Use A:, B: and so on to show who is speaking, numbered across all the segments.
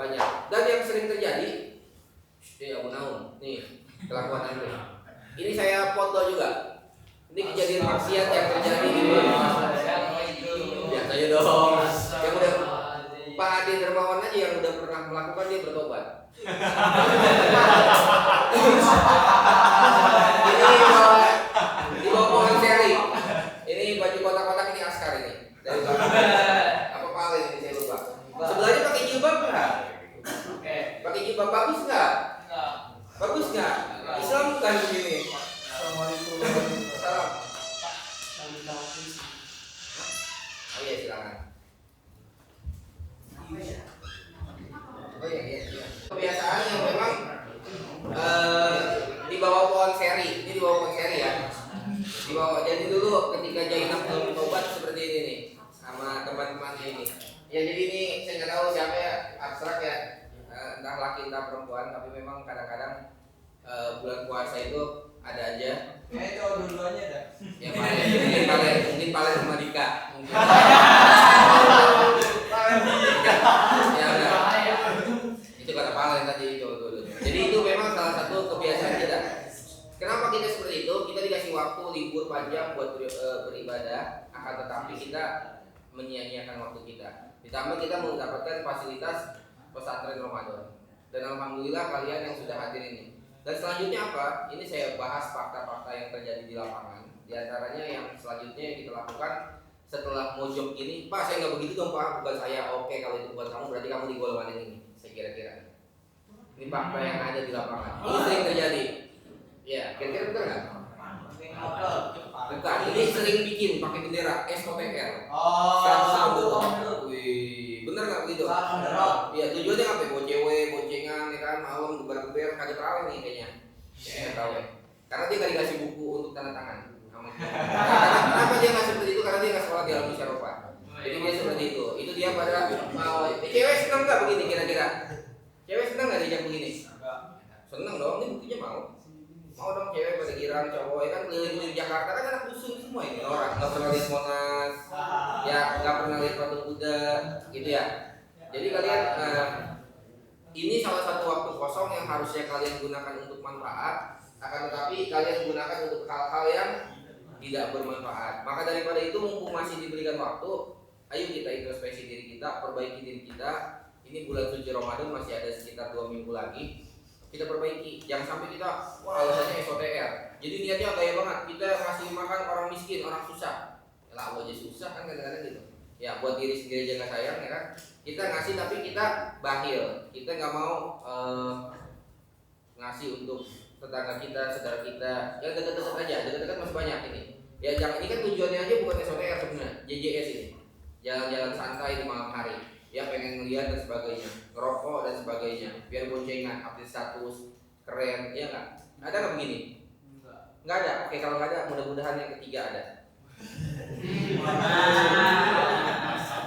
A: banyak. Dan yang sering terjadi, Abu-Naum, nih kelakuan Anda. Ini saya foto juga. Ini kejadian maksiat yang terjadi di bulan puasa. Ya saya dong. Yang udah Pak Adi Dermawan aja yang udah pernah melakukan dia bertobat. Ini di bawah pohon seri. Ini baju kotak-kotak ini askar ini dari belakang. Apa paling ini saya lupa. Sebelahnya pakai jilbab nggak? Pakai jilbab bagus nggak? Bagus nggak? Islam bukan begini.
B: Assalamualaikum.
A: Salam. Oh iya silakan. Oh iya. Kebiasaan yang memang di bawah pohon seri. Ini di bawah pohon seri ya. Di bawah. Jadi dulu ketika Jainab belum tobat seperti ini nih sama teman-temannya ini. Ya jadi ini saya nggak tahu siapa ya, abstrak ya. Entah laki entah perempuan, tapi memang kadang-kadang bulan puasa itu ada aja.
B: Ya itu dua-duanya dah.
A: Ya mungkin paling sama Dika. Mungkin. Ya udah. Itu kata Palen tadi itu. Jadi itu memang salah satu kebiasaan kita. Kenapa kita seperti itu? Kita dikasih waktu libur panjang buat beribadah, akan tetapi kita menyia-nyiakan waktu kita. Ditambah kita mendapatkan fasilitas pesantren Ramadan. Dan alhamdulillah kalian yang sudah hadir ini. Dan selanjutnya apa? Ini saya bahas fakta-fakta yang terjadi di lapangan. Di antaranya yang selanjutnya yang kita lakukan setelah mojok ini, Pak saya nggak begitu dong Pak, bukan saya. Oke kalau itu bukan kamu berarti kamu di golongan ini. Saya kira-kira. Ini fakta yang ada di lapangan. Ini sering terjadi. Ya, kira-kira betul nggak? Bukan. Ini sering bikin pakai bendera SOTR. Wih, bener nggak begitu? Ya tujuannya apa? Bawa cewek, boncengan, ya kan, malam gebar-geber, kagak terawih nih kayaknya. Ya tahu ya. Karena dia nggak dikasih buku untuk tanda tangan. Kenapa dia nggak seperti itu? Karena dia nggak sekolah di Al Musyarofa. Jadi dia seperti itu. Itu dia pada mau. Cewek seneng nggak begini kira-kira? Cewek seneng nggak diajak begini? Seneng dong. Ini buktinya mau. Mau dong cewek pada girang cowok ya kan keliling-keliling Jakarta kan anak dusun semua ini orang nggak pernah lihat Monas, ya nggak pernah lihat patung Kuda, gitu ya. Jadi kalian ini salah satu waktu kosong yang harusnya kalian gunakan untuk manfaat, akan tetapi kalian gunakan untuk hal-hal yang tidak bermanfaat. Maka daripada itu mumpung masih diberikan waktu, ayo kita introspeksi diri kita, perbaiki diri kita. Ini bulan suci Ramadan masih ada sekitar 2 minggu lagi. Kita perbaiki, jangan sampai kita alasannya SOTR. Jadi niatnya gaya banget, kita ngasih makan orang miskin, orang susah. Ya lah aja susah kan kadang-kadang gitu. Ya buat diri sendiri aja nggak sayang ya kan. Kita ngasih tapi kita bakhil. Kita nggak mau ngasih untuk tetangga kita, saudara kita. Ya dekat-dekat aja, dekat-dekat masih banyak ini. Ya jangan, ini kan tujuannya aja bukan SOTR sebenarnya, JJS ini. Jalan-jalan santai di malam hari. Ya pengen ngeliat dan sebagainya, ngerokok dan sebagainya, biar boncengan, update status, keren, ya nggak? Ada nggak begini? Nggak ada. Oke kalau nggak ada, mudah-mudahan yang ketiga ada.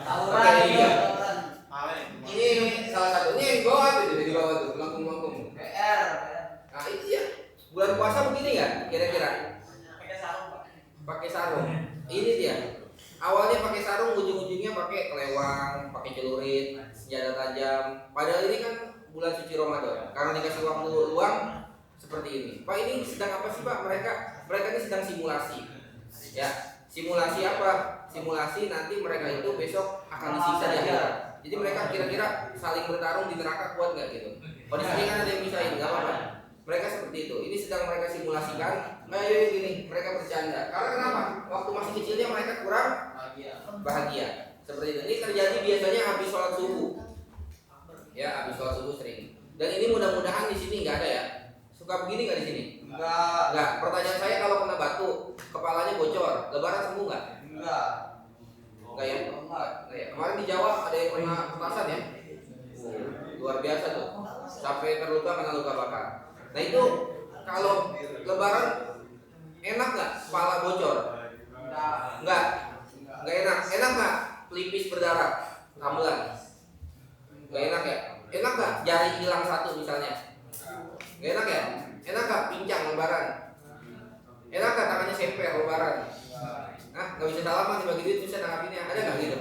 A: Oke, ini salah satunya yang bawah tuh, di bawah tuh, melengkung-melengkung. Nah itu ya, bulan puasa begini nggak? Kira-kira? Pakai sarung. Ini dia. Awalnya pakai sarung, ujung-ujungnya pakai kelewang, pakai celurit, senjata tajam. Padahal ini kan bulan suci Ramadan. Karena dikasih waktu luang seperti ini. Pak ini sedang apa sih Pak? Mereka ini sedang simulasi. Ya, simulasi apa? Simulasi nanti mereka itu besok akan disiksa di akhirat. Jadi mereka kira-kira saling bertarung di neraka kuat nggak gitu? Kalau di sini kan ada yang bisa ini, nggak apa-apa. Mereka seperti itu. Ini sedang mereka simulasikan. Ayo gini, mereka bercanda. Karena kenapa? Waktu masih kecilnya mereka kurang bahagia. Seperti itu. Ini terjadi biasanya habis sholat subuh. Ya, habis sholat subuh sering. Dan ini mudah-mudahan di sini nggak ada ya. Suka begini nggak di sini? Nggak. Pertanyaan saya kalau kena batu, kepalanya bocor, lebaran sembuh nggak?
B: Enggak
A: ya? Enggak ya. Kemarin di Jawa ada yang kena petasan ya. Luar biasa tuh. Sampai terluka karena luka bakar. Nah itu kalau lebaran enak nggak kepala bocor? Nggak enak. Enak nggak pelipis berdarah? Kambulan? Nggak enak ya? Enak nggak jari hilang satu misalnya? Nggak enak ya? Enak nggak pincang lebaran? Enak nggak tangannya semper lebaran? Nah nggak bisa salaman nih bagi duit bisa nanggapinnya, ada nggak gitu?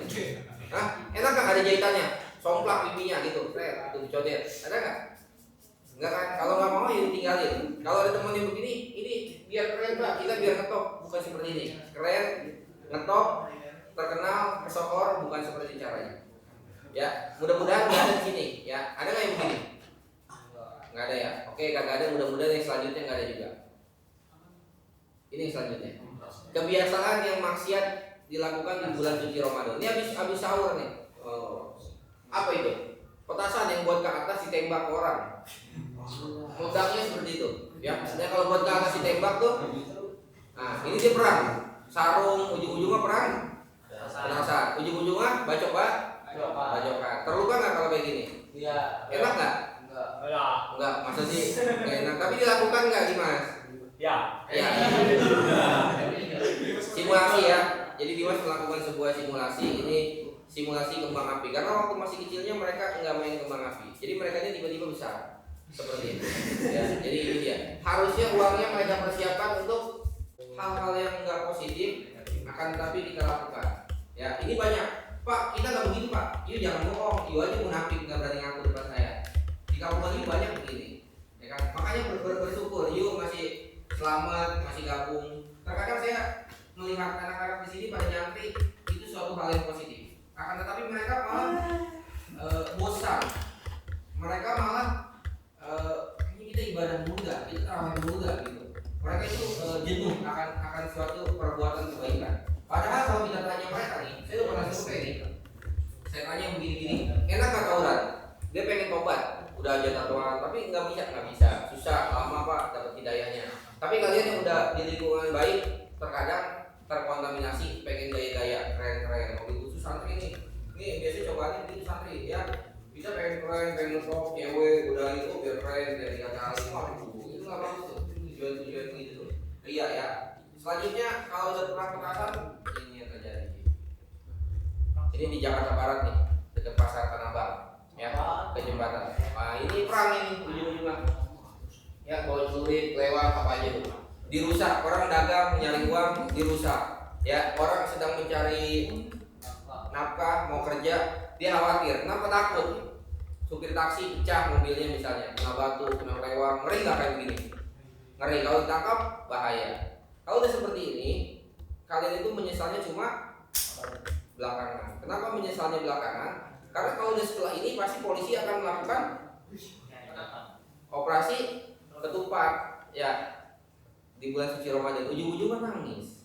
A: Nah enak nggak ada jahitannya? somplak pipinya gitu, itu dicodet, ada nggak? Enggak kan? Kalau nggak mau ya ditinggalin. Kalau ada teman yang begini, ini biar keren Pak, kita biar ngetop, bukan seperti ini. Keren, ngetop, terkenal, kesohor, bukan seperti caranya. Ya, mudah-mudahan nggak ada di sini. Ya, ada nggak yang begini? Nggak ada ya. Oke, kagak ada. Mudah-mudahan yang selanjutnya nggak ada juga. Ini yang selanjutnya. Kebiasaan yang maksiat dilakukan di bulan suci Ramadan. Ini habis sahur nih. Oh. Apa itu? Petasan yang buat ke atas ditembak orang. Modalnya seperti itu. Ya, maksudnya kalau buat ke atas ditembak tuh. Nah, ini dia perang. Sarung, ujung-ujungnya perang. Petasan, ujung-ujungnya bacokan. Terluka nggak kalau kayak gini?
B: Iya.
A: Enak nggak? Enggak, masa sih nggak enak. Tapi dilakukan nggak Dimas?
C: Ya.
A: Ya. Simulasi ya. Jadi Dimas melakukan sebuah simulasi. Ini simulasi kembang api. Karena waktu masih kecilnya mereka nggak main kembang api. Jadi mereka ini tiba-tiba besar seperti itu. Ya. Jadi ini dia. Harusnya uangnya mereka persiapkan untuk hal-hal yang nggak positif, akan tetapi kita lakukan. Ya, ini banyak. Pak, kita nggak begitu Pak. Ini jangan bohong. Iyo aja munafik nggak berani ngaku depan saya. Di kampung ini banyak begini. Ya kan? Makanya bersyukur. Iyo masih selamat, masih gabung. Terkadang saya melihat anak-anak di sini pada nyantri itu suatu hal yang positif. Akan tetapi mereka malah bosan. Mereka malah ini kita ibadah muda, kita tarawih muda gitu. Mereka itu jenuh akan suatu perbuatan kebaikan. Padahal kalau kita tanya mereka nih, saya tuh pernah survei nih. Saya tanya begini-gini, enak nggak tawuran? Dia pengen tobat, udah aja tatuan, tapi nggak bisa, susah, lama Pak dapat hidayahnya. Tapi kalian yang udah di lingkungan baik, terkadang terkontaminasi, pengen gaya-gaya keren-keren. Mau itu santri nih biasanya cobain itu santri ya. Bisa pengen keren, pengen ngetop, cewek, udah itu biar keren, biar dikatakan itu nggak bagus tuh. Tujuan gitu tuh. Iya ya. Selanjutnya kalau udah perang petasan ini yang terjadi. Ini di Jakarta Barat nih, dekat pasar Tanah Abang, ya, ke jembatan. Nah ini perang ini ujung-ujungnya. Ya bawa celurit, lewat apa aja tuh. Dirusak, orang dagang nyari uang dirusak. Ya orang sedang mencari nafkah mau kerja dia khawatir. Kenapa takut? Supir taksi pecah mobilnya misalnya, kena batu, kena lewat, ngeri nggak kayak begini? Ngeri, kalau ditangkap bahaya. Kalau udah seperti ini, kalian itu menyesalnya cuma belakangan. Kenapa menyesalnya belakangan? Karena kalau udah setelah ini pasti polisi akan melakukan operasi ketupat, ya di bulan suci Ramadan. Ujung-ujungnya nangis.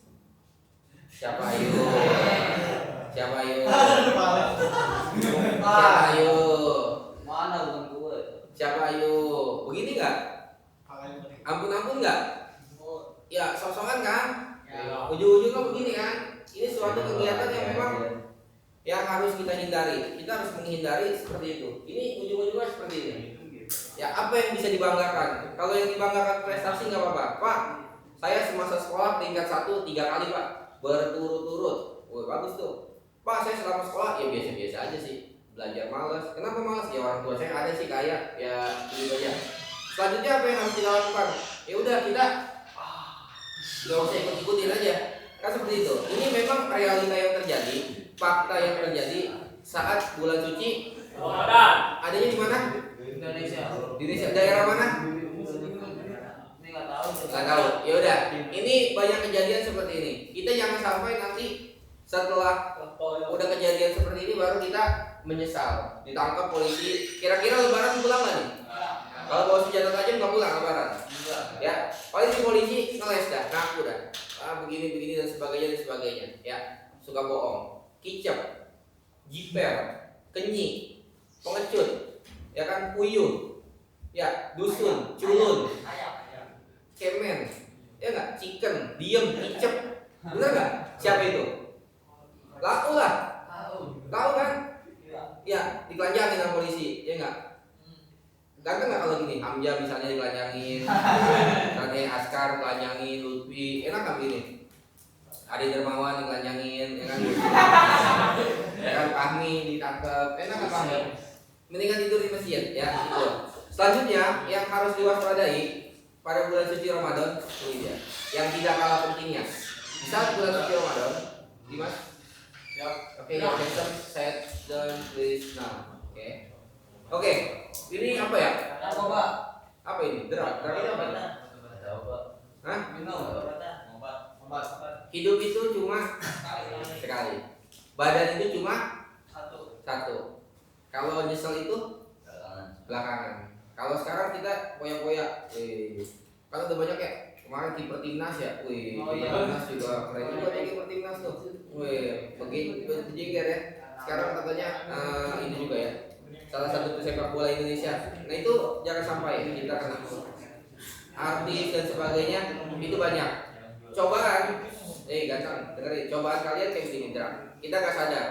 A: Siapa ayo? Siapa ayo? Siapa ayo?
B: Mana bukan gue?
A: Siapa ayo? Begini nggak? Ampun-ampun nggak? Ya, sok-sokan kan? Ujung-ujungnya begini kan? Ini suatu kegiatan yang memang yang harus kita hindari. Kita harus menghindari seperti itu. Ini ujung-ujungnya seperti ini. Ya, apa yang bisa dibanggakan? Kalau yang dibanggakan prestasi nggak apa-apa. Pak, saya semasa sekolah peringkat 1 3 kali Pak, berturut-turut. Wah, bagus tuh. Pak, saya selama sekolah ya biasa-biasa aja sih. Belajar malas. Kenapa malas? Ya orang tua saya ada sih kaya. Ya gitu aja. Selanjutnya apa yang harus kita lakukan? Ya udah kita nggak usah ikut-ikutin aja. Kan seperti itu. Ini memang realita yang terjadi, fakta yang terjadi saat bulan suci
C: Ramadan.
A: adanya di mana?
B: Indonesia.
A: Di Indonesia. Daerah mana?
B: Ini nggak tahu.
A: Nggak tahu. Ya udah. Ini banyak kejadian seperti ini. Kita jangan sampai nanti setelah udah kejadian seperti ini baru kita menyesal. Ditangkap polisi. Kira-kira Lebaran pulang nggak nih? Kalau bawa senjata tajam nggak pulang Lebaran. Ya, paling si polisi ngeles dah, ngaku dah. Begini dan sebagainya. Ya, suka bohong, kicap, jiper, kenyi, pengecut, ya kan, puyuh, ya, dusun, culun, kemen, ya nggak, chicken, diem, kicap, bener nggak? Siapa itu? Laku lah, tahu kan? Ya, dikelanjangin sama polisi, ya nggak? Ganteng nggak kalau gini? Hamzah misalnya dikelanjangin, misalnya Askar dikelanjangin, Lutfi, enak nggak begini? Ade Dermawan dikelanjangin, ya kan? Ya kan, Fahmi ditangkap, enak nggak Fahmi? Mendingan tidur di masjid, ya itu. Selanjutnya yang harus diwaspadai pada bulan suci Ramadan ini dia, yang tidak kalah pentingnya. Di saat bulan suci Ramadan, Dimas, oke, set down please now. Oke, ini apa ya?
B: Narkoba.
A: Apa ini? Drug ini apa?
B: Tahu, Pak.
A: Hah?
B: Minum. Obat.
A: Hidup itu cuma sekali. Badan itu cuma satu. Kalau nyesel itu belakangan. Kalau sekarang kita koyak-koyak, kan udah banyak ya. Kemarin kiper timnas ya, timnas juga keren juga nih kiper timnas tuh. Begitu jeger ya. Sekarang katanya ini juga ya, salah satu pesepak bola Indonesia. Nah itu jangan sampai kita kena artis dan sebagainya itu banyak. Cobaan, ganteng, dengerin. Cobaan kalian kayak begini, kita nggak sadar.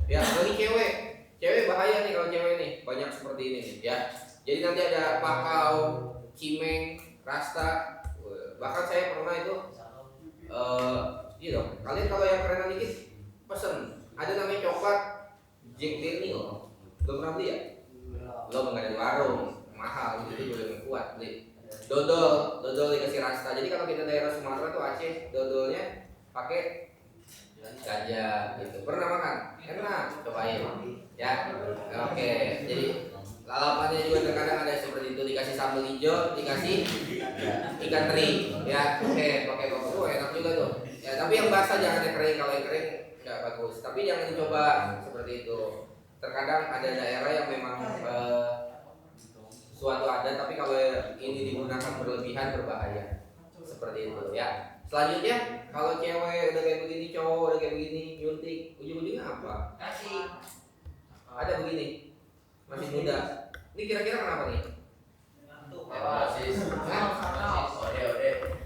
A: Ya, bagi cewek bahaya nih kalau cewek nih banyak seperti ini nih, ya. Jadi nanti ada pakau, cimeng, rasta. Bahkan saya pernah itu, gitu. Kalian kalau yang keren dikit pesen. Ada namanya coklat Jack Daniel. Belum pernah beli ya? Belum, nggak ada di warung, mahal gitu juga lebih kuat beli. Dodol dikasih rasta. Jadi kalau kita daerah Sumatera tuh Aceh, dodolnya pakai ganja gitu. Pernah makan? Enak, cobain. Ya, oke. Jadi lalapannya juga terkadang ada seperti itu, dikasih sambal hijau, dikasih ikan teri, ya. Oke, pakai bawang, enak juga tuh. Ya, tapi yang basah jangan yang kering. Kalau yang kering nggak bagus. Tapi jangan dicoba seperti itu. Terkadang ada daerah yang memang suatu ada, tapi kalau ini digunakan berlebihan berbahaya. Seperti itu, ya. Selanjutnya, kalau cewek udah kayak begini, cowok udah kayak begini, nyuntik, ujung-ujungnya apa? Ada begini, masih muda. Ini kira-kira kenapa nih?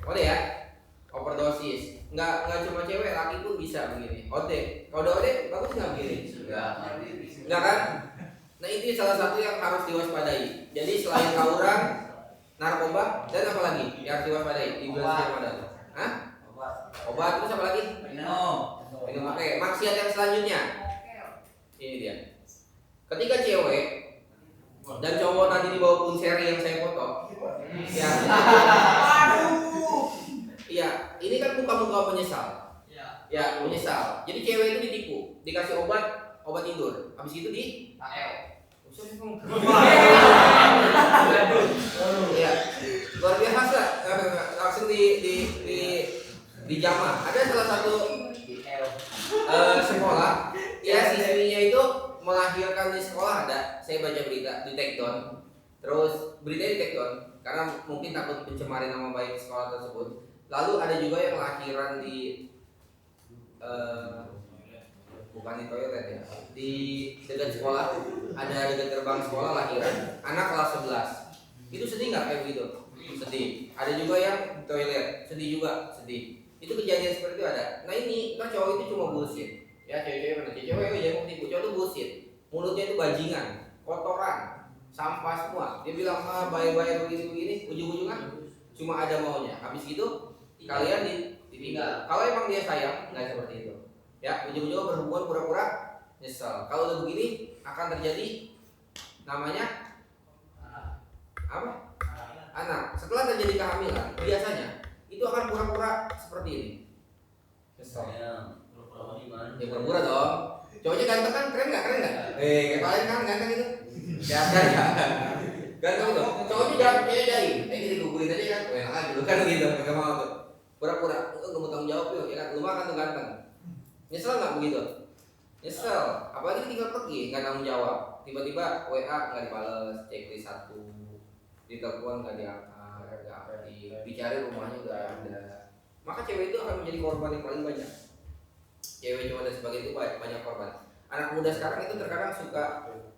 A: Ode ya? Overdosis. Nggak cuma cewek, laki pun bisa begini. Ode. Kalau udah ode, bagus nggak begini? Enggak kan? Nah itu salah satu yang harus diwaspadai. Jadi selain tawuran, narkoba, dan apa lagi yang harus diwaspadai di bulan suci Ramadan? Hah? Obat, terus apa lagi? Minum. Oke, maksiat yang selanjutnya. Ini dia. Ketika cewek dan cowok nanti dibawa pun seri yang saya foto, ya. Iya, ini kan muka-muka menyesal. Ya, menyesal. Jadi cewek itu ditipu, dikasih obat tidur. Habis itu di ya, luar biasa. Langsung di jamaah. Ada salah satu sekolah, ya siswinya itu melahirkan di sekolah ada. Saya baca berita di take down. Terus beritanya di take down karena mungkin takut pencemaran nama baik sekolah tersebut. Lalu ada juga yang lahiran di bukan di toilet ya, di dekat sekolah, ada dekat gerbang sekolah lahiran anak kelas 11. Itu sedih nggak kayak begitu? Sedih. Ada juga yang di toilet, sedih juga, sedih. Itu kejadian seperti itu ada. Nah ini kan cowok itu cuma bullshit. Ya cewek-cewek mana? Cewek jangan tipu. Cowok itu bullshit. Mulutnya itu bajingan, kotoran, sampah semua. Dia bilang baik-baik begini-begini, ujung-ujungnya cuma ada maunya. Habis gitu kalian ditinggal. Kalau emang dia sayang, nggak seperti itu. Ya, ujung-ujungnya berhubungan pura-pura nyesel. Kalau udah begini akan terjadi namanya apa? Anak. Setelah terjadi kehamilan, biasanya itu akan pura-pura seperti ini. Nyesel. Ya pura-pura dong. Cowoknya ganteng kan, keren nggak? Kayak kalian kan ganteng itu. Ya kan? Ganteng itu. Cowoknya jangan jadi. Ini digugurin aja kan. Enak aja dulu kan gitu. Enggak mau tuh. Pura-pura. Enggak mau tanggung jawab yuk. Ya kan, lu makan tuh ganteng. Nyesel nggak begitu? Nyesel, apalagi tinggal pergi nggak tanggung jawab. Tiba-tiba WA nggak dibales, checklist 1, ditelepon nggak diangkat, nggak dicari rumahnya udah ada. Maka cewek itu akan menjadi korban yang paling banyak. Cewek cowok dan sebagainya itu banyak korban. Anak muda sekarang itu terkadang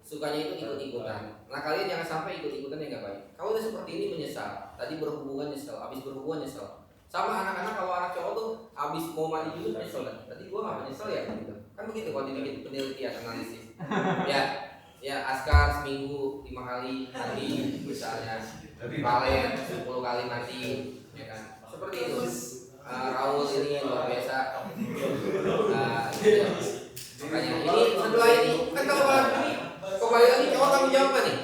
A: sukanya itu ikut-ikutan. Nah kalian jangan sampai ikut-ikutan yang nggak baik. Kalau udah seperti ini menyesal, tadi berhubungan nyesel, habis berhubungan nyesel. Sama anak-anak, kalau anak cowok tuh habis mau mandi dulu nyesel kan. Tadi gua nggak menyesal ya gitu. Kan begitu kalau dibikin penelitian analisis. Ya askar seminggu 5 kali mandi misalnya. Valen 10 kali mandi, ya kan. Seperti itu. Raul ini luar biasa. Gitu. Makanya ini setelah ini kan kalau ini kembali lagi cowok tanggung jawab apa nih?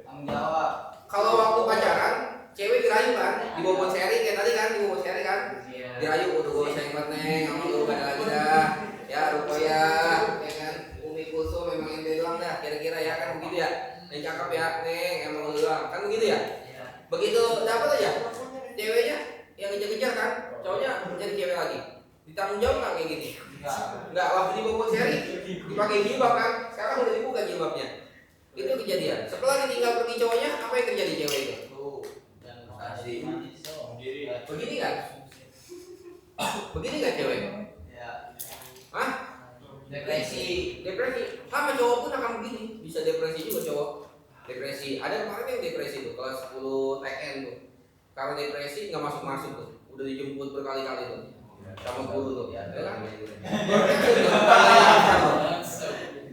B: Tanggung jawab.
A: Kalau waktu pacaran cewek dirayu kan, di bawah seri kayak tadi kan, di bawah seri kan, dirayu udah gue sayang banget neng, sama lu gak ada lagi dah, ya Rukoya, ya kan, Umi Kulsum memang ente doang dah, kira-kira ya. gitu ya. Neng cakep ya, neng emang lu doang. Kan begitu ya. Begitu dapat aja ceweknya yang ngejar-ngejar kan, cowoknya jadi cewek lagi. Ditanggung jawab nggak kayak gini? Nggak, waktu di Bogor seri dipakai jilbab kan, sekarang udah dibuka jilbabnya. Itu kejadian. Setelah ditinggal pergi cowoknya, apa yang terjadi cewek itu? Begini kan? Begini nggak cewek? Hah? Depresi. Sama cowok pun akan begini. Bisa depresi juga cowok. Depresi. Ada kemarin yang depresi tuh kelas 10 TN tuh. Karena depresi nggak masuk tuh. Udah dijemput berkali-kali tuh. Sama guru tuh. Ya kan?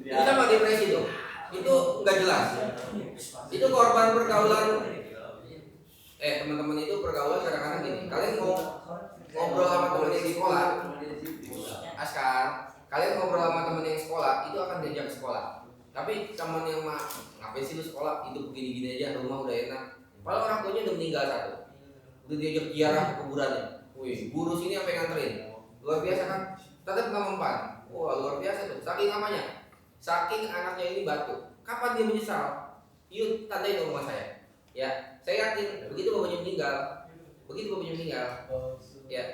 A: Itu sama depresi tuh. Itu nggak jelas. Itu korban pergaulan. Teman-teman itu pergaulan kadang-kadang gini. Kalian mau ngobrol sama temen yang di sekolah, Askar, kalian ngobrol sama temen yang sekolah itu akan diajak ke sekolah. Tapi temen yang ngapain sih lu sekolah, itu begini-gini aja, rumah udah enak. Padahal orang tuanya udah meninggal satu, udah diajak ziarah ke kuburannya. Wih, guru sini sampai nganterin, luar biasa kan? Tetap nggak mempan. Wah, luar biasa tuh. Saking apanya? Saking anaknya ini batuk. Kapan dia menyesal? Yuk tandain dong rumah saya. Ya, saya yakin begitu bapaknya meninggal, ya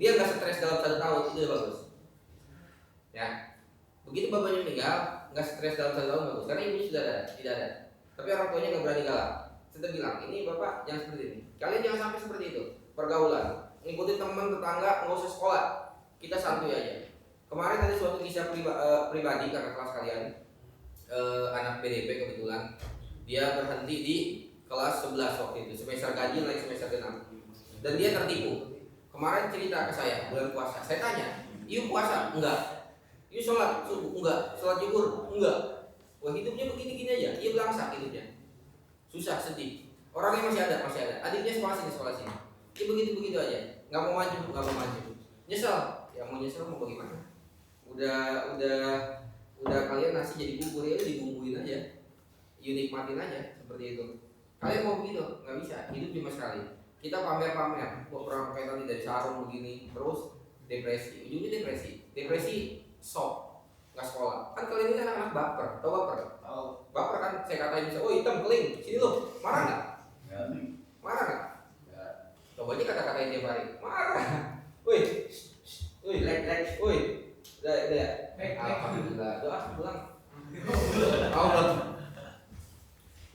A: dia nggak stres dalam 1 tahun, itu udah bagus. Ya, begitu bapaknya meninggal nggak stres dalam 1 tahun bagus, karena ibunya sudah tidak ada. Tapi orang tuanya nggak berani galak. Saya bilang, ini bapak jangan seperti ini. Kalian jangan sampai seperti itu. Pergaulan, ngikutin teman tetangga, nggak usah sekolah. Kita santuy aja. Kemarin ada suatu kisah pribadi karena kelas kalian, anak PDP kebetulan dia berhenti di kelas 11 waktu itu, semester ganjil naik semester ke-6. Dan dia tertipu. Kemarin cerita ke saya, bulan puasa. Saya tanya, "Yuk puasa?" "Enggak." "Yuk sholat subuh?" "Enggak." "Sholat zuhur?" "Enggak." Wah, hidupnya begini-gini aja. Dia belangsak hidupnya. Susah, sedih. Orangnya masih ada. Adiknya sekolah sini. Dia begitu-begitu aja. Enggak mau maju. Nyesel. Ya mau nyesel mau bagaimana? Udah kalian nasi jadi bubur ya, dibumbuin aja. Nikmatin aja seperti itu. Kalian mau begitu? Nggak bisa. Hidup cuma sekali. Kita pamer. Pernah pakai tadi dari sarung begini, terus depresi. Ujungnya depresi shock, nggak sekolah. Kan kalian ini anak-anak baper. Tahu baper?
C: Tahu.
A: Baper kan saya katain bisa, "Oh hitam keling, sini lo." Marah nggak? Marah nggak? Coba aja kata-katain tiap hari. Marah. Wih, lek. Wih, udah. Alhamdulillah. Doa pulang. Allah.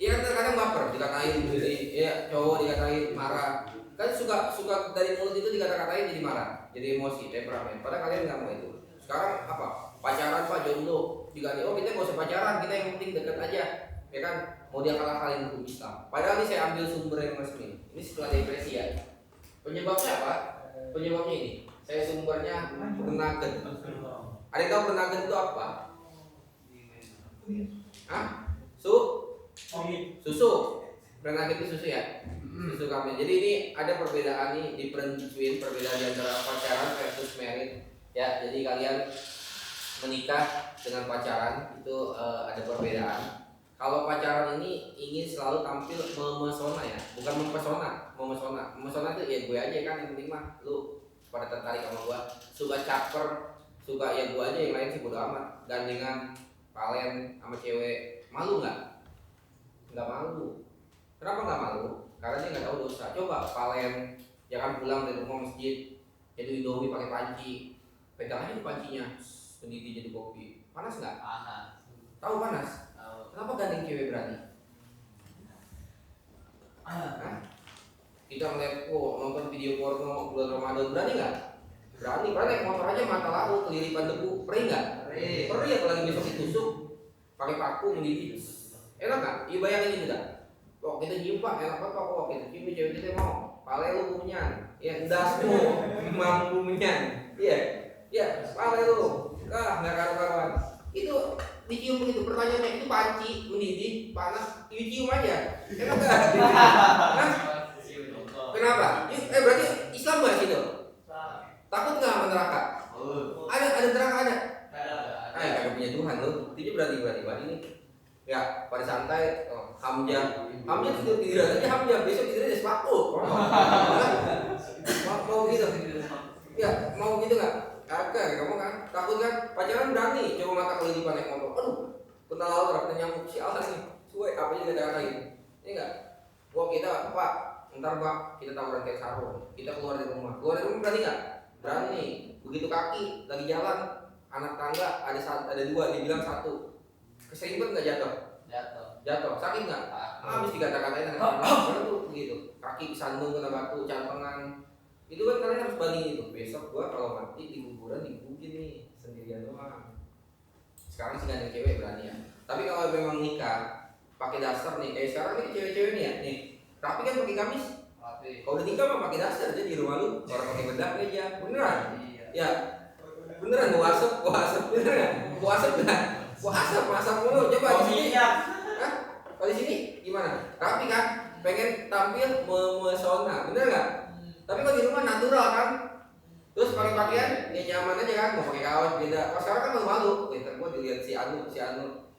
A: Iya kan kadang baper, dikatain jadi ya cowok dikatain marah. Kan suka dari mulut itu dikata-katain jadi marah, jadi emosi, temperamen. Padahal kalian nggak mau itu. Sekarang apa? Pacaran Pak, jomblo, diganti. Oh kita nggak usah pacaran, kita yang penting deket aja, ya kan? Mau dia kalah-kalahin hukum Islam. Padahal ini saya ambil sumber yang resmi. Ini setelah depresi ya. Penyebabnya apa? Penyebabnya ini. Saya sumbernya Bernagen. Ada yang tahu Bernagen itu apa? Hah? Susu. Bernagen itu susu ya? Susu kambing. Jadi ini ada perbedaan nih, different between, perbedaan di antara pacaran versus married. Ya, jadi kalian menikah dengan pacaran itu ada perbedaan. Kalau pacaran ini ingin selalu tampil memesona ya, bukan mempesona, memesona. Memesona itu ya gue aja kan, yang penting mah lu pada tertarik sama gua, suka caper, suka ya gua aja, yang lain sih bodo amat. Gandengan palen sama cewek, malu nggak? Nggak malu. Kenapa nggak malu? Karena dia nggak tahu dosa. Coba palen, jangan pulang dari rumah masjid, jadi indomie pakai panci, pegang aja di pancinya, sendiri jadi kopi. Panas nggak?
B: Panas.
A: Tahu panas?
B: Tahu.
A: Kenapa gandeng cewek berani? Hah? Kita ngeliat, nonton video porno bulan Ramadan, berani nggak? Berani. Naik motor aja mata lalu, keliripan debu, perih nggak? Perih apalagi besok ditusuk, pakai paku mendidih. Enak nggak? Iya bayangin ini nggak? Kita nyium Pak, enak banget Pak, kita cium cewek kita mau. Pale lu kumenyan, ya endasmu, mampu menyan, iya, pale lu, nggak karuan. Itu dicium begitu, pertanyaannya itu panci, mendidih, panas, dicium aja, enak nggak? Kenapa? Berarti Islam nggak situ? Takut nggak sama neraka? Ada neraka ada? Kagak punya Tuhan lu, ini berarti ini. Ya, pada santai, Hamzah tidur aja Hamzah, besok tidurnya sepatu. Mau gitu? Ya, mau gitu nggak? Kagak, kamu kan takut kan? Pacaran berani, coba mata kelilipan naik motor. Aduh, kenal orang nyamuk sialan nih. Suwe apa aja kita katain. Ini enggak. Wah kita Pak, ntar Pak kita tawuran kayak sarung. Kita keluar dari rumah. Keluar dari rumah berani enggak? Berani. Begitu kaki lagi jalan, anak tangga ada dua, dia bilang satu. Keserimpet enggak jatuh? Jatuh. Sakit enggak? Habis dikata-katain anak tangga tuh begitu. Kaki disandung kena batu, cantengan. Itu kan kalian harus bandingin itu. Besok gua kalau mati di kuburan digebukin nih sendirian doang. Sekarang sih gak ada cewek berani ya. Tapi kalau memang nikah pakai dasar nih, kayak sekarang ini cewek-cewek nih ya, nih rapi kan pakai gamis. Kalau udah nikah mah pakai dasar aja di rumah lu, orang pakai bedak aja, beneran?
B: Iya.
A: Ya, beneran gua asap, beneran? Gua asap mulu. Coba di sini. Hah? Kalau di sini gimana? Rapi kan? Pengen tampil memesona, bener nggak? Tapi kalau di rumah natural kan? Terus pakai pakaian ya nyaman aja kan, mau pakai kaos beda. Kalau sekarang kan malu, ntar gua dilihat si Anu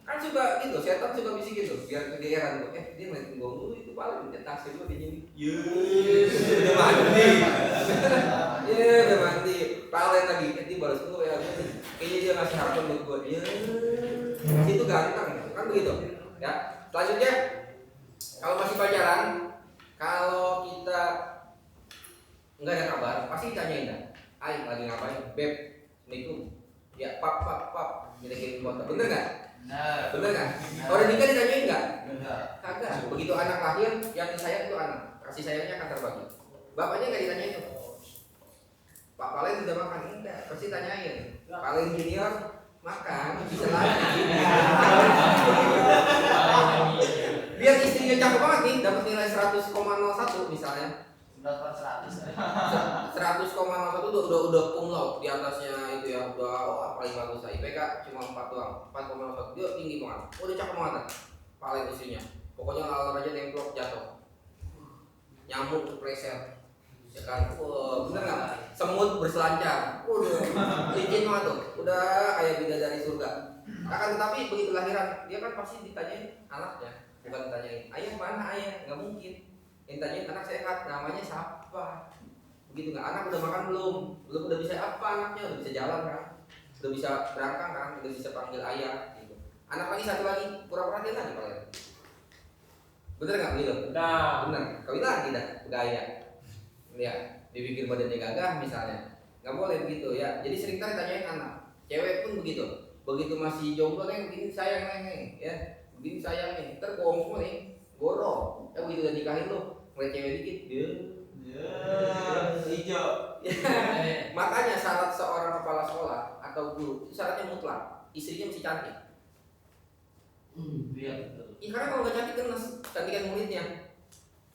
A: kan suka gitu, setan suka bisik gitu, biar kegeeran tuh. Dia ngeliatin gua mulu itu paling tasnya gua di sini. Udah mandi. Udah mandi. Palen lagi, dia balas dulu ya. Kayaknya dia ngasih harapan buat gua. Situ ganteng, kan begitu. Ya, selanjutnya kalau masih pacaran, kalau kita nggak ada kabar, pasti ditanyain dah. Ay, lagi ngapain? Beb, assalamualaikum. Ya, pap, kita kirim foto. Bener nggak? Bener nggak? Kalau udah nikah ditanyain nggak? Kagak. Begitu anak lahir, yang disayang itu anak. Kasih sayangnya akan terbagi. Bapaknya nggak ditanyain tuh. Pak Palen udah makan? Enggak. Pasti tanyain. Palen junior makan, bisa lagi. Biar istrinya cakep banget nih, dapat nilai 100,01 misalnya. 100,01 udah cum laude di atasnya itu ya, udah paling bagus lah. IPK cuma 4 doang, 4,01 dia tinggi banget. Udah cakep banget paling istrinya. Pokoknya lalar aja nemplok jatuh, nyamuk kepleset, ya kan? Bener nggak? Semut berselancar, licin banget tuh, udah kayak bidadari surga. Akan tetapi begitu lahiran dia kan pasti ditanyain anaknya, bukan ditanyain ayah mana ayah, nggak mungkin. Yang tanyain anak sehat, namanya siapa? Begitu nggak? Anak udah makan belum udah bisa apa anaknya? Udah bisa jalan kan? Udah bisa berangkat kan? Udah bisa panggil ayah gitu. Anak lagi satu lagi, pura-pura dia lagi paling. Bener nggak begitu? Bener. Kawin lagi dah, gaya. Ya, dibikin badannya gagah misalnya. Nggak boleh begitu ya. Jadi sering kali tanyain anak. Cewek pun begitu. Begitu masih jomblo nih, begini sayang nih, ya. Begini sayang nih. Ntar gongmu nih, goro. Ya begitu udah nikahin lu, ngeliat cewek dikit,
B: hijau.
A: Makanya syarat seorang kepala sekolah atau guru itu syaratnya mutlak, istrinya mesti cantik.
B: Iya betul.
A: Ya karena kalau nggak cantik kan cantikan muridnya.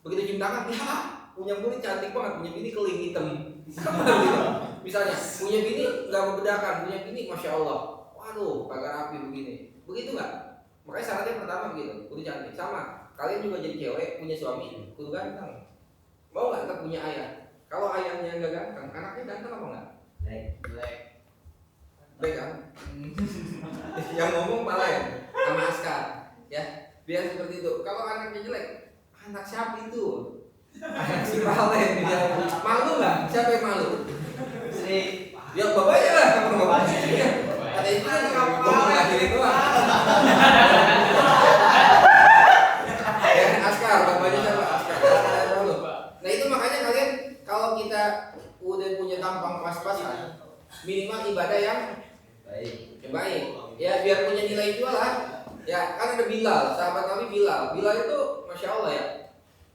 A: Begitu cium tangan, ya punya murid cantik banget, punya bini keling hitam. Sama gitu. Misalnya punya bini nggak membedakan, punya bini masya Allah, waduh kagak rapi begini. Begitu nggak? Makanya syaratnya pertama begitu, kudu cantik. Sama kalian juga jadi cewek punya suami kudu ganteng. Mau nggak ntar punya ayah? Kalau ayahnya nggak ganteng, anaknya ganteng apa nggak? Baik kan? Yang ngomong malah ya sama Askar, ya biar seperti itu. Kalau anaknya jelek, anak siapa itu? Anak si Palen. Malu nggak? Siapa yang malu?
B: Sri.
A: Ya bapaknya lah, kamu bapaknya. Kata itu kan ngomong ngelahirin doang. Ya Askar, bapaknya siapa? Askar. Nah itu makanya kalian kalau kita udah punya tampang pas-pasan, minimal ibadah yang baik. Ya biar punya nilai jual lah. Ya kan ada Bilal, sahabat Nabi Bilal. Bilal itu masya Allah ya.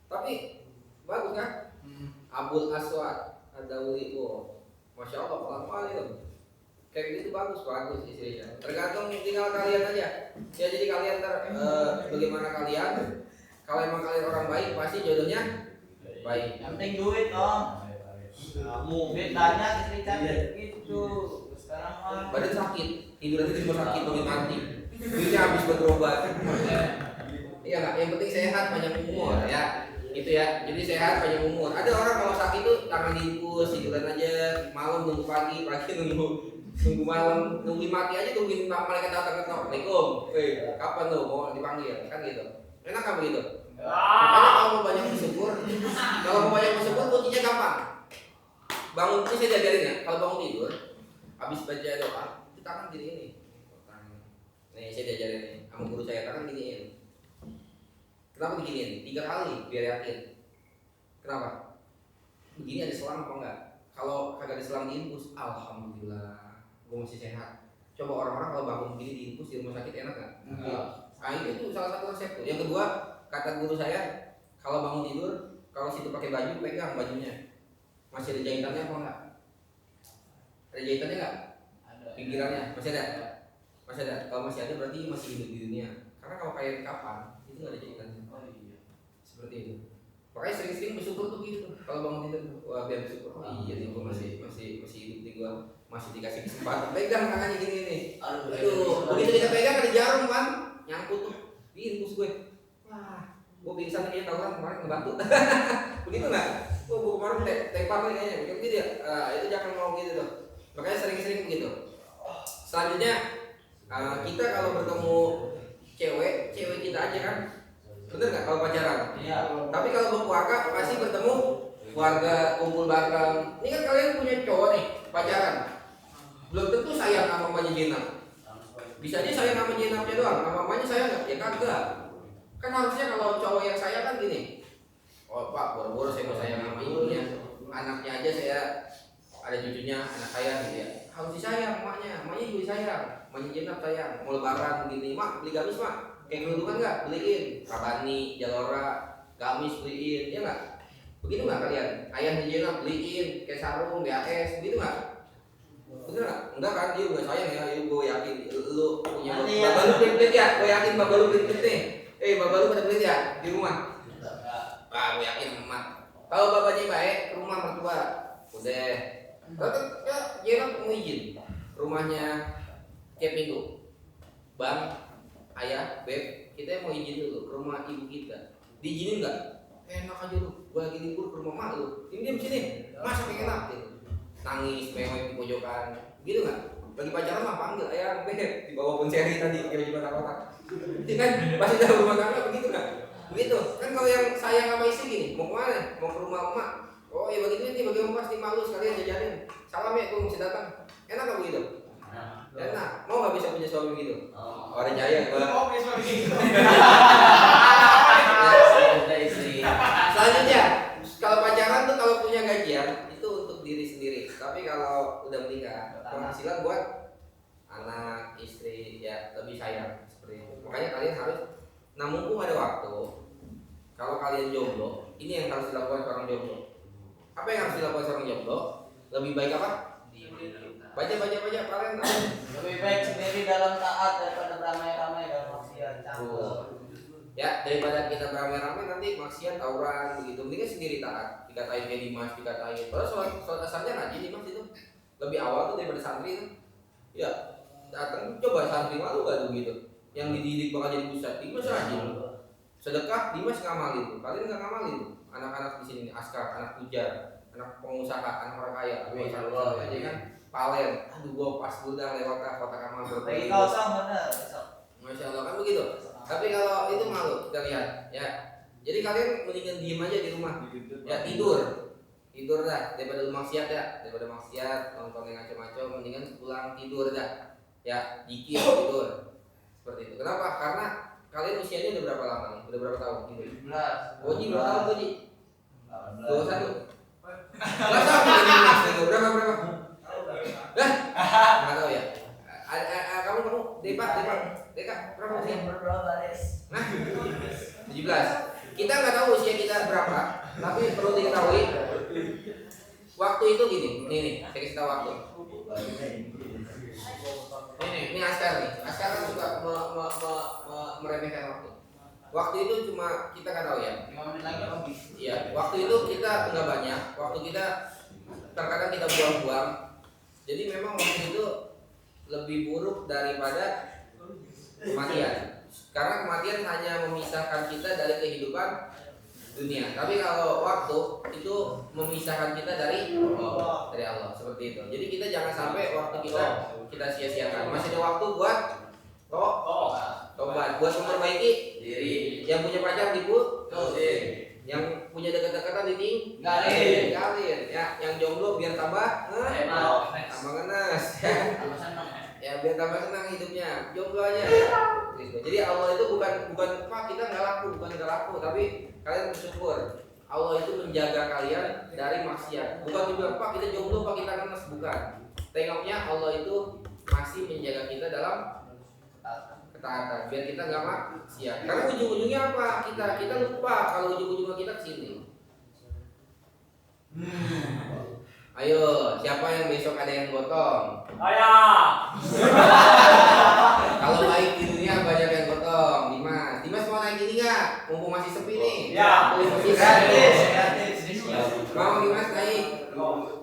A: Tapi bagus kan? Abul Aswad Ad-Dauli, masya Allah pelan-pelan itu. Kayak gitu bagus istrinya. Tergantung tinggal kalian aja. Ya jadi kalian bagaimana kalian. Kalau emang kalian orang baik pasti jodohnya baik.
B: Yang penting duit om. Duit banyak istri cantik gitu. Sekarang mah
A: Badan sakit, tidur aja di rumah sakit bangun mati. Duitnya habis buat berobat. Iya nggak? Yang penting sehat, panjang umur ya. Itu ya. Jadi sehat, panjang umur. Ada orang kalau sakit tuh tangan diinfus, tiduran aja, malam nunggu pagi nunggu malam, nungguin mati aja, tungguin malaikat datang ke Assalamualaikum. Kapan tuh mau dipanggil? Kan gitu. Enak kan begitu? Makanya kalau mau banyak bersyukur, kuncinya gampang. Bangun itu saya diajarin ya. Kalau bangun tidur, habis baca doa, itu tangan gini ini. Nih saya diajarin nih, sama guru saya tangan giniin. Kenapa begini? 3 kali biar yakin. Kenapa? Begini ada selang apa enggak? Kalau kagak ada selang diinfus, alhamdulillah, gue masih sehat. Coba orang-orang kalau bangun begini diinfus di rumah sakit enak nggak? Nah itu salah satu resep tuh. Yang kedua, kata guru saya, kalau bangun tidur, kalau situ pakai baju, pegang bajunya. Masih ada jahitannya apa enggak? Ada jahitannya enggak?
B: Ada.
A: Pinggirannya masih ada? Masih ada. Kalau masih ada berarti masih hidup di dunia. Karena kalau kain kapan itu nggak ada jahitannya.
B: Oh iya.
A: Seperti itu. Makanya sering-sering bersyukur tuh gitu. Kalau bangun tidur, wah biar bersyukur. Oh iya nih, gue masih hidup nih, gue masih dikasih kesempatan. Pegang tangannya gini nih. Aduh, begitu kita pegang ada jarum kan, nyangkut tuh, diinfus gue. Wah, gue pingsan nih tahu kan kemarin ngebantu. Begitu nggak? Gue kemarin tepar nih kayaknya. Begitu ya. Itu jangan mau gitu tuh. Makanya sering-sering begitu. Selanjutnya kita kalau bertemu cewek kita aja kan. Bener nggak kalau pacaran?
B: Iya.
A: Tapi kalau berkeluarga pasti bertemu keluarga, kumpul bareng. Ini kan kalian punya cowok nih, pacaran. Belum tentu sayang sama mamanya Jenab. Bisa aja sayang sama Jenabnya doang, sama mamanya sayang nggak? Ya kagak. Kan harusnya kalau cowok yang sayang kan gini. Oh pak, boro-boro saya mau sayang sama ibunya. Anaknya aja saya ada cucunya, anak saya gitu ya. Harus disayang emaknya juga sayang. Mamanya Jenab sayang. Mau lebaran begini, mak beli gamis mak. Kayak kerudungan nggak? Beliin. Rabani, Jalora, gamis beliin, ya nggak? Begitu nggak kalian? Ayahnya Jenab beliin, kayak sarung, BAS, begitu nggak? Bener nggak? Enggak kan? Dia udah sayang ya. Gue yakin lu punya bapak lu pelit ya. Gue yakin bapak lu pelit nih. Bapak lu pada pelit ya di rumah. Gue yakin emak. Kalau bapaknya baik, ke rumah mertua, udah. Tapi ya Jenab mau izin rumahnya tiap minggu. Bang, ayah, beb, kita mau izin dulu ke rumah ibu kita. Diizinin nggak? Enak aja lu. Gue lagi libur ke rumah mak lu. Diam sini. Masa pengen enak gitu. Nangis, mewek di pojokan. Gitu nggak? Lagi pacaran mah panggil ayah, beb, di bawah ponseri tadi kira di kotak-kotak. Itu kan pasti dalam rumah tangga begitu nggak? Begitu. Kan kalau yang sayang sama istri gini, mau kemana? Mau ke rumah emak. Oh ya begitu nih, bagi emak pasti malu sekalian jajanin. Salam ya, gue mesti datang. Enak nggak begitu? Enak. Mau nggak bisa punya suami begitu? Oh, ada jaya gue. Selanjutnya, kalau pacaran tuh kalau punya gajian itu untuk diri sendiri. Tapi kalau udah menikah, penghasilan buat anak, istri, ya lebih sayang seperti itu. Makanya kalian harus, nah mumpung ada waktu, kalau kalian jomblo, ini yang harus dilakukan seorang jomblo. Apa yang harus dilakukan seorang jomblo? Lebih baik apa? Baca kalian.
B: Lebih baik sendiri dalam taat daripada beramai-ramai dalam maksiat.
A: Ya daripada kita beramai-ramai nanti maksiat tawuran begitu. Mendingan sendiri taat. Dikatain kayak Dimas, dikatain. Padahal soal dasarnya ngaji Dimas itu lebih awal tuh daripada santri itu. Ya datang coba santri malu gak tuh gitu. Yang dididik bakal jadi pusat. Dimas rajin. Sedekah Dimas ngamalin tuh. Kalian nggak ngamalin tuh. Anak-anak di sini askar, anak pujar, anak pengusaha, anak orang kaya. Aja kan. Palen, aduh gua pas udah lewat kotak amal
B: Lagi kau sama bener.
A: Masya Allah kan begitu. Tapi kalau itu malu kita lihat ya. Jadi kalian mendingan diem aja di rumah. Ya tidur dah daripada maksiat ya, daripada maksiat nonton yang macam-macam, mendingan pulang tidur dah. Ya dikir tidur. Seperti itu. Kenapa? Karena kalian usianya udah berapa lama nih? Udah berapa tahun?
B: 17.
A: Boji berapa tahun Boji? 21. Nggak tahu berapa? Nggak tahu ya. Kamu Deka berapa usia? Nah, 17. Kita nggak tahu usia kita berapa, tapi perlu diketahui waktu itu gini. Nih, saya kasih tahu waktu. Ini Askar nih. Askar kan suka meremehkan waktu. Waktu itu cuma kita nggak tahu ya.
B: 5 menit lagi habis.
A: Iya, waktu itu kita nggak banyak. Waktu kita terkadang kita buang-buang. Jadi memang waktu itu lebih buruk daripada kematian. Karena kematian hanya memisahkan kita dari kehidupan dunia. Tapi kalau waktu itu memisahkan kita dari Allah. Seperti itu. Jadi kita jangan sampai waktu kita sia-siakan. Masih ada waktu buat tobat, buat memperbaiki diri. Yang punya pacar diputusin. Yang punya dekat-dekatan ditinggalin. Ya, yang jomblo biar tambah ngenes. Ya biar tambah senang hidupnya. Jomblo aja. Kristus. Jadi Allah itu bukan Pak kita nggak laku, tapi kalian bersyukur. Allah itu menjaga kalian dari maksiat. Bukan juga Pak kita jomblo, Pak kita ngenes, bukan. Tengoknya Allah itu masih menjaga kita dalam ketaatan, biar kita nggak maksiat. Karena ujung-ujungnya apa? Kita lupa kalau ujung-ujungnya kita kesini. Ayo, siapa yang besok ada yang gotong?
C: Ayah.
A: Kalau baik di dunia banyak yang gotong. Dimas mau naik ini nggak? Mumpung masih sepi nih.
C: Ya.
A: Gratis. Mau Dimas naik?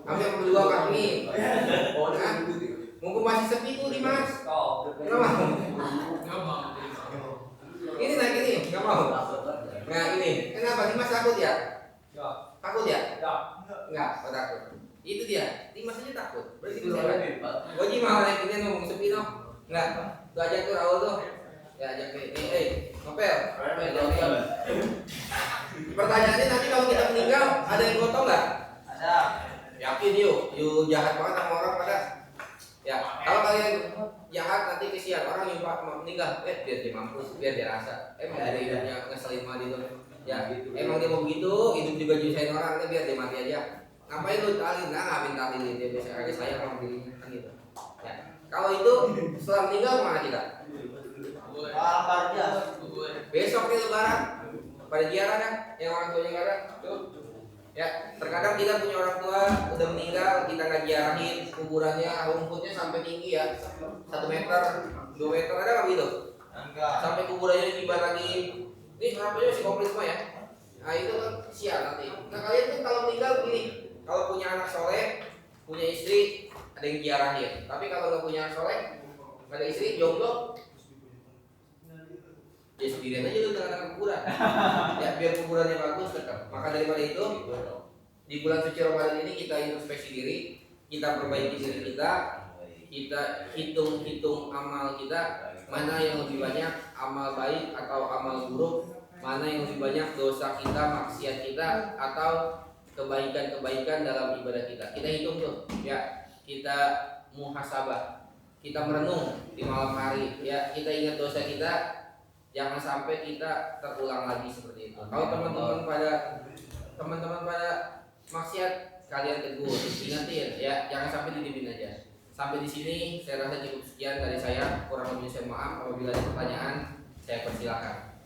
A: Kami yang berdua kami. Hah? Mumpung masih sepi tuh Dimas. Nggak mau. Ini naik ini, nggak mau. Nah ini, kenapa Dimas takut ya? Takut ya? Enggak, kok takut? Itu dia, Dimas aja takut. Berarti bisa kan? Goji mau naik ini ngomong sepi no? Enggak, tuh ajak tuh Raul tuh. Ya ajak nih, Nopel. Pertanyaannya nanti kalau kita meninggal ada yang gotong nggak?
B: Ada.
A: Yakin yuk jahat banget sama orang pada. Ya, kalau kalian jahat nanti kesian orang yang meninggal, biar dia mampus, biar dia rasa. Emang dari hidupnya ngeselin banget itu. Ya, emang dia mau begitu, hidup juga nyusahin orang, biar dia mati aja. Ngapain lu talin? Nah, ngapain talin dia biasa agak sayang sama dirinya kan gitu. Ya, kalau itu setelah meninggal mana kita?
B: Albarja.
A: Besok nih lebaran, pada ziarah kan, yang orang tuanya nggak ada. Tuh. Ya, terkadang kita punya orang tua udah meninggal, kita nggak ziarahin kuburannya, rumputnya sampai tinggi ya, 1 meter, 2 meter ada nggak gitu?
B: Enggak.
A: Sampai kuburannya dibar lagi. Ini harapannya masih komplit semua ya. Nah itu kan sial nanti. Nah kalian tuh kalau meninggal begini, kalau punya anak soleh, punya istri, ada yang ziarahin. Tapi kalau nggak punya anak soleh, nggak ada istri, jomblo, ya sendirian aja lu tengah-tengah kuburan. Ya biar kuburannya bagus tetap. Maka daripada itu, di bulan suci Ramadan ini kita introspeksi diri, kita perbaiki diri kita hitung amal kita, mana yang lebih banyak amal baik atau amal buruk, mana yang lebih banyak dosa kita, maksiat kita, atau kebaikan-kebaikan dalam ibadah kita. Kita hitung tuh, ya kita muhasabah, kita merenung di malam hari, ya kita ingat dosa kita, jangan sampai kita terulang lagi seperti itu. Kalau teman-teman pada maksiat, kalian tegur, ingatin, ya jangan sampai didiemin aja. Sampai di sini saya rasa cukup sekian dari saya. Kurang lebih saya maaf. Apabila ada pertanyaan, saya persilakan.